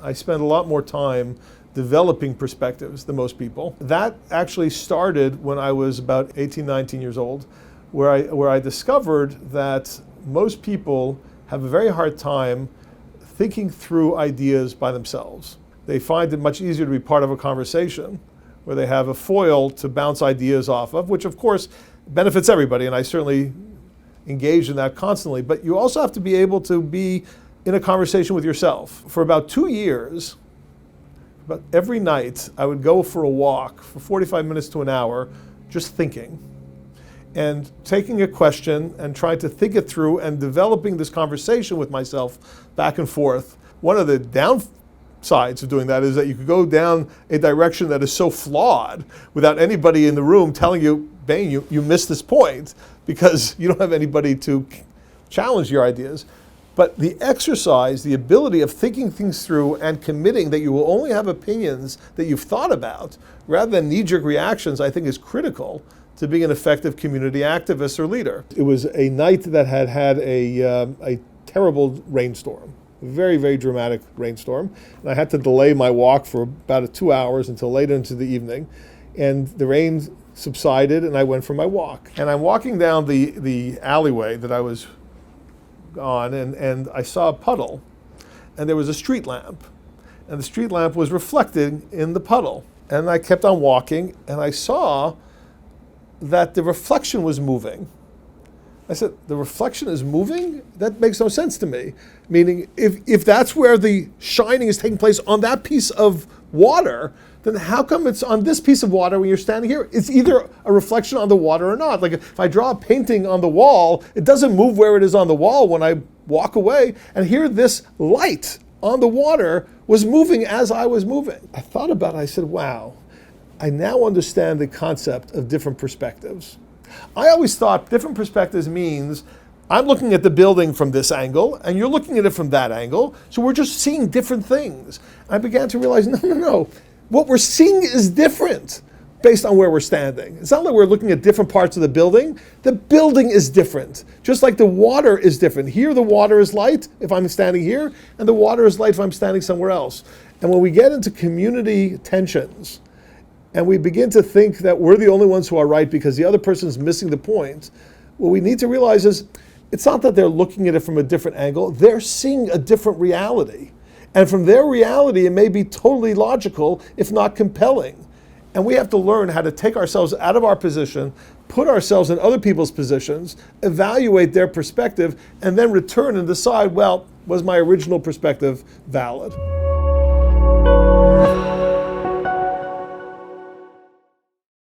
I spend a lot more time developing perspectives than most people. That actually started when I was about 18, 19 years old, where I discovered that most people have a very hard time thinking through ideas by themselves. They find it much easier to be part of a conversation where they have a foil to bounce ideas off of, which of course benefits everybody, and I certainly engage in that constantly. But you also have to be able to be in a conversation with yourself. For about 2 years, about every night, I would go for a walk for 45 minutes to an hour, just thinking and taking a question and trying to think it through and developing this conversation with myself back and forth. One of the downsides of doing that is that you could go down a direction that is so flawed without anybody in the room telling you, Bane, you missed this point, because you don't have anybody to challenge your ideas. But the exercise, the ability of thinking things through and committing that you will only have opinions that you've thought about, rather than knee-jerk reactions, I think is critical to being an effective community activist or leader. It was a night that had a terrible rainstorm, a very, very dramatic rainstorm. And I had to delay my walk for about 2 hours until late into the evening. And the rain subsided and I went for my walk. And I'm walking down the alleyway that I was on, and I saw a puddle, and there was a street lamp, and the street lamp was reflected in the puddle. And I kept on walking, and I saw that the reflection was moving. I said, the reflection is moving? That makes no sense to me. Meaning, if that's where the shining is taking place on that piece of water, then how come it's on this piece of water when you're standing here? It's either a reflection on the water or not. Like if I draw a painting on the wall, it doesn't move where it is on the wall when I walk away. And here this light on the water was moving as I was moving. I thought about it, I said, wow, I now understand the concept of different perspectives. I always thought different perspectives means I'm looking at the building from this angle and you're looking at it from that angle, so we're just seeing different things. I began to realize, no. What we're seeing is different based on where we're standing. It's not like we're looking at different parts of the building. The building is different, just like the water is different. Here the water is light if I'm standing here, and the water is light if I'm standing somewhere else. And when we get into community tensions, and we begin to think that we're the only ones who are right because the other person is missing the point, what we need to realize is it's not that they're looking at it from a different angle, they're seeing a different reality. And from their reality, it may be totally logical, if not compelling. And we have to learn how to take ourselves out of our position, put ourselves in other people's positions, evaluate their perspective, and then return and decide, well, was my original perspective valid?